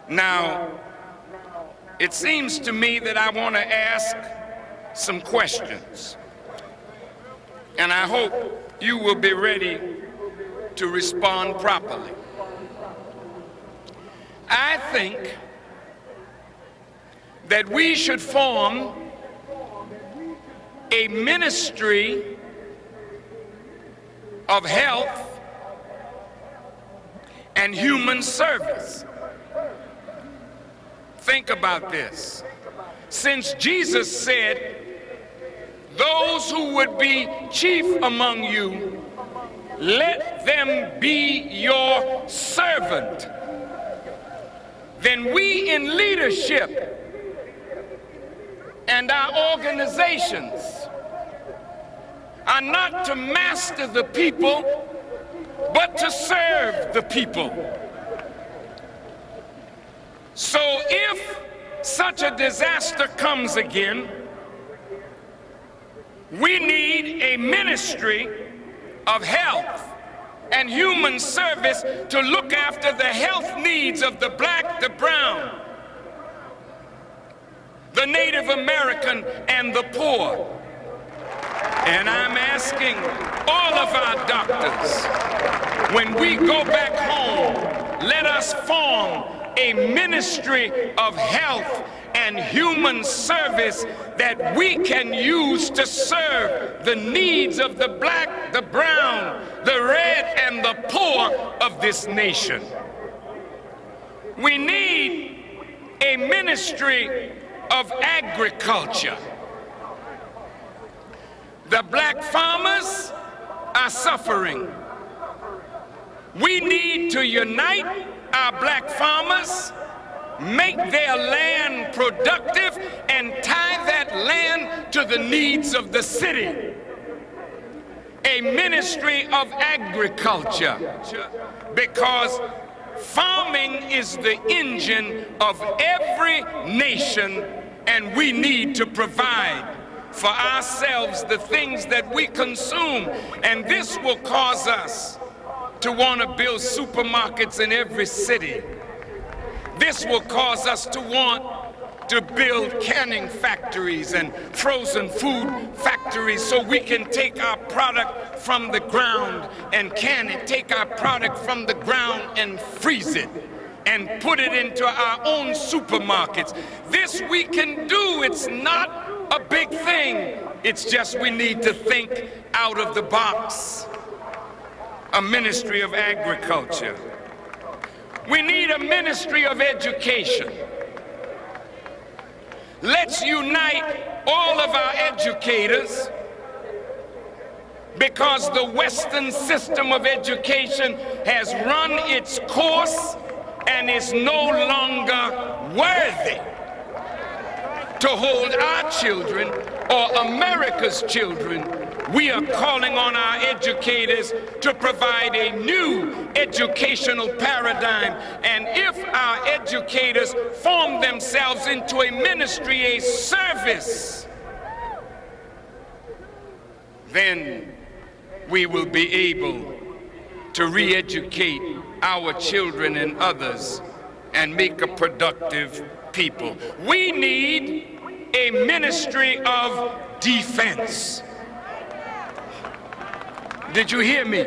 Now, it seems to me that I want to ask some questions, and I hope you will be ready to respond properly. I think that we should form a ministry of health and human service. Think about this. Since Jesus said, those who would be chief among you, let them be your servant, then we in leadership and our organizations are not to master the people, but to serve the people. So if such a disaster comes again, we need a ministry of health and human service to look after the health needs of the black, the brown, the Native American, and the poor. And I'm asking all of our doctors, when we go back home, let us form a ministry of health and human service that we can use to serve the needs of the black, the brown, the red, and the poor of this nation. We need a ministry of agriculture. The black farmers are suffering. We need to unite our black farmers, make their land productive, and tie that land to the needs of the city. A ministry of agriculture, because farming is the engine of every nation, and we need to provide for ourselves the things that we consume, and this will cause us to want to build supermarkets in every city. This will cause us to want to build canning factories and frozen food factories so we can take our product from the ground and can it, take our product from the ground and freeze it and put it into our own supermarkets. This we can do. It's not a big thing. It's just we need to think out of the box. A ministry of agriculture. We need a ministry of education. Let's unite all of our educators, because the Western system of education has run its course and is no longer worthy to hold our children or America's children. We are calling on our educators to provide a new educational paradigm. And if our educators form themselves into a ministry, a service, then we will be able to re-educate our children and others and make a productive people. We need a ministry of defense. Did you hear me?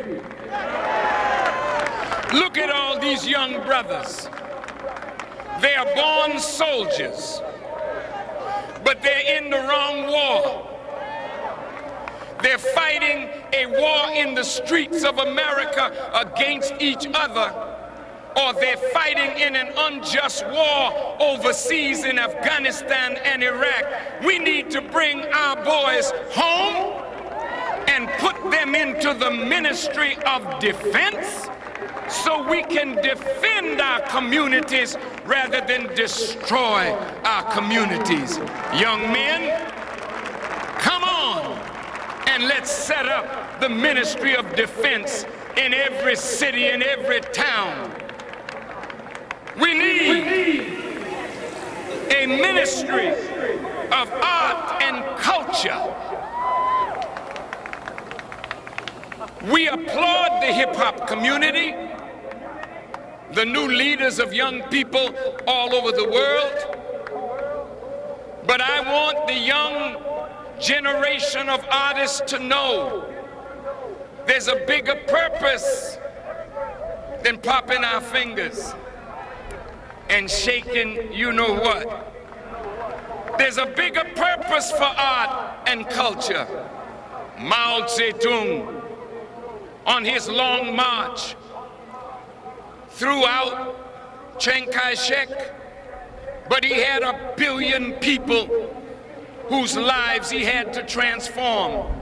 Look at all these young brothers. They are born soldiers, but they're in the wrong war. They're fighting a war in the streets of America against each other, or they're fighting in an unjust war overseas in Afghanistan and Iraq. We need to bring our boys home and put them into the ministry of defense so we can defend our communities rather than destroy our communities. Young men, come on and let's set up the ministry of defense in every city, in every town. We need a ministry of art and culture. We applaud the hip-hop community. the new leaders of young people all over the world. But I want the young generation of artists to know there's a bigger purpose than popping our fingers and shaking you know what. There's a bigger purpose for art and culture. Mao Zedong, on his long march throughout Chiang Kai-shek, but he had 1 billion people whose lives he had to transform.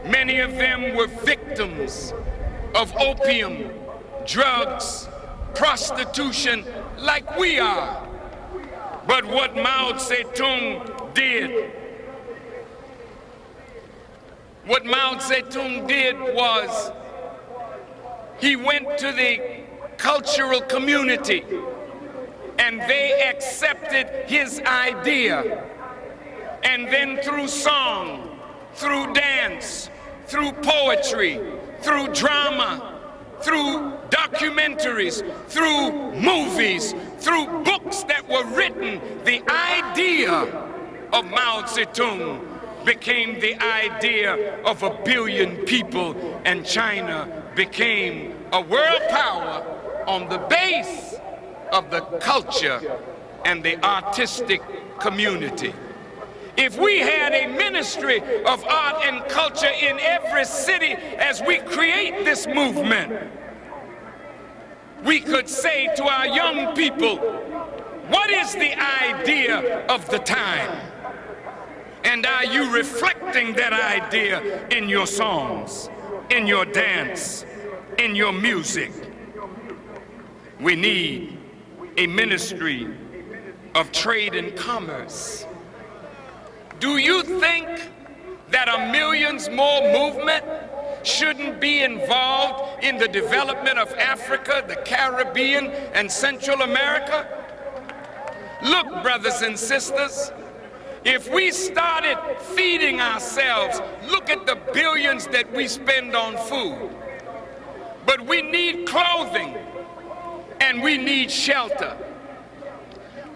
Many of them were victims of opium, drugs, prostitution, like we are. But what Mao Zedong did, was he went to the cultural community and they accepted his idea. And then through song, through dance, through poetry, through drama, through documentaries, through movies, through books that were written, the idea of Mao Zedong became the idea of 1 billion people, and China became a world power on the base of the culture and the artistic community. If we had a ministry of art and culture in every city as we create this movement, we could say to our young people, what is the idea of the time? And are you reflecting that idea in your songs, in your dance, in your music? We need a ministry of trade and commerce. Do you think that a Millions More movement shouldn't be involved in the development of Africa, the Caribbean, and Central America? Look, brothers and sisters, if we started feeding ourselves, look at the billions that we spend on food. But we need clothing and we need shelter.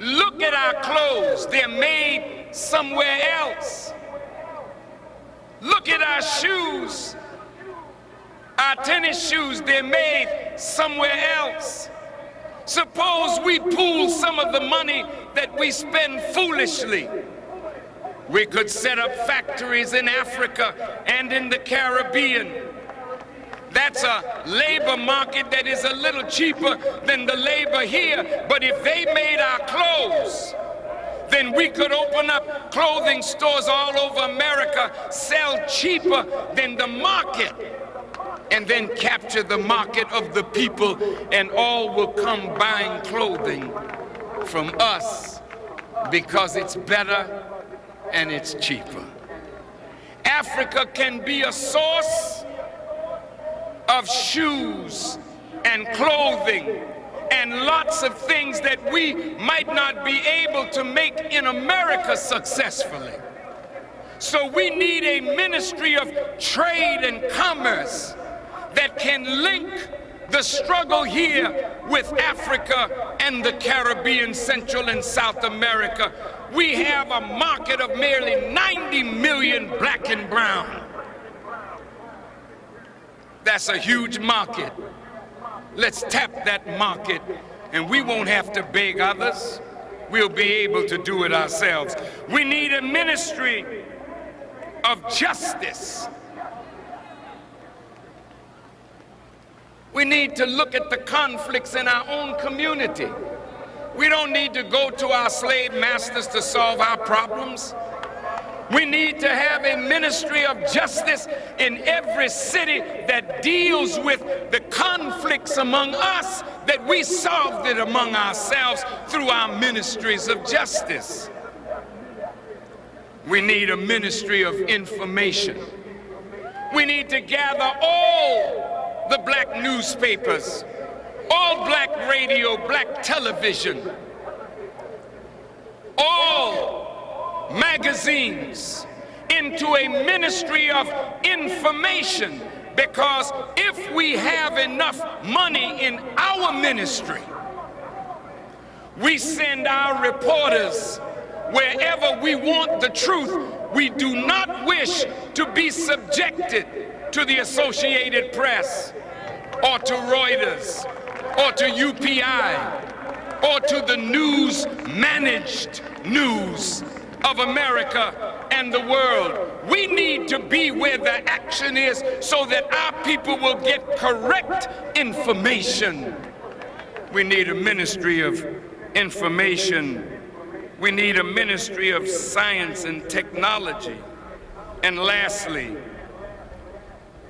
Look at our clothes, they're made somewhere else. Look at our shoes, our tennis shoes, they're made somewhere else. Suppose we pool some of the money that we spend foolishly. We could set up factories in Africa and in the Caribbean. That's a labor market that is a little cheaper than the labor here, but if they made our clothes, then we could open up clothing stores all over America, sell cheaper than the market, and then capture the market of the people, and all will come buying clothing from us because it's better and it's cheaper. Africa can be a source of shoes and clothing and lots of things that we might not be able to make in America successfully. So we need a ministry of trade and commerce that can link the struggle here with Africa and the Caribbean, Central and South America. We have a market of nearly 90 million black and brown. That's a huge market. Let's tap that market, and we won't have to beg others. We'll be able to do it ourselves. We need a ministry of justice. We need to look at the conflicts in our own community. We don't need to go to our slave masters to solve our problems. We need to have a ministry of justice in every city that deals with the conflicts among us, that we solved it among ourselves through our ministries of justice. We need a ministry of information. We need to gather all the black newspapers, all black radio, black television, all magazines into a ministry of information, because if we have enough money in our ministry, We send our reporters wherever we want the truth. We do not wish to be subjected to the Associated Press or to Reuters or to UPI or to the news-managed news of America and the world. We need to be where the action is so that our people will get correct information. We need a ministry of information. We need a ministry of science and technology. And lastly,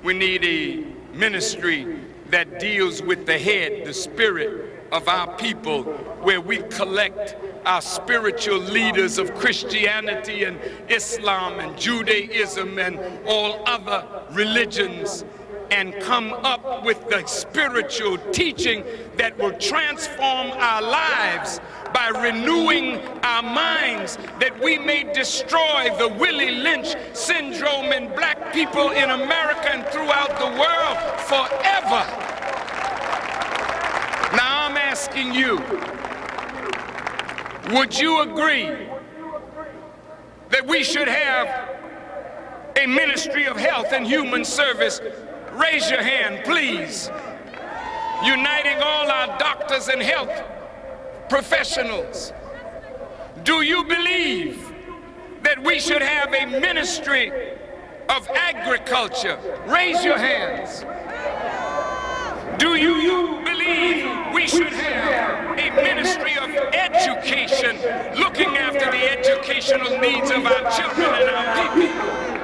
we need a ministry that deals with the head, the spirit of our people, where we collect our spiritual leaders of Christianity and Islam and Judaism and all other religions and come up with the spiritual teaching that will transform our lives by renewing our minds, that we may destroy the Willie Lynch syndrome in black people in America and throughout the world forever. Now I'm asking you, would you agree that we should have a ministry of health and human service? Raise your hand, please. Uniting all our doctors and health professionals. Do you believe that we should have a ministry of agriculture? Raise your hands. Do you believe we should have a ministry of education, looking after the educational needs of our children and our people?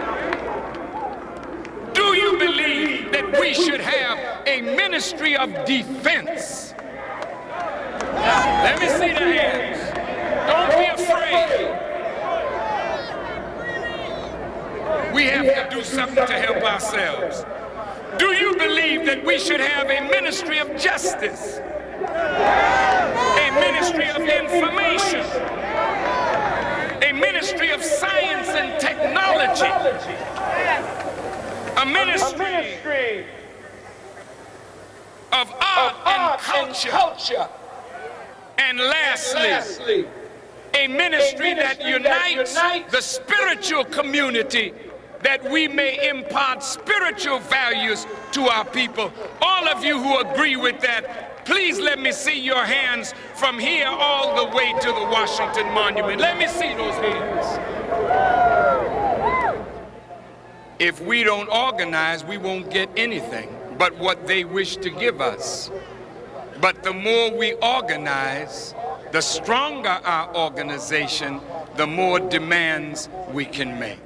Do you believe that we should have a ministry of defense? Let me see the hands. Don't be afraid. We have to do something to help ourselves. Do you believe that we should have a ministry of justice? A ministry of information? A ministry of science and technology? A ministry of art and culture? And lastly, a ministry that unites the spiritual community, that we may impart spiritual values to our people. All of you who agree with that, please let me see your hands from here all the way to the Washington Monument. Let me see those hands. If we don't organize, we won't get anything but what they wish to give us. But the more we organize, the stronger our organization, the more demands we can make.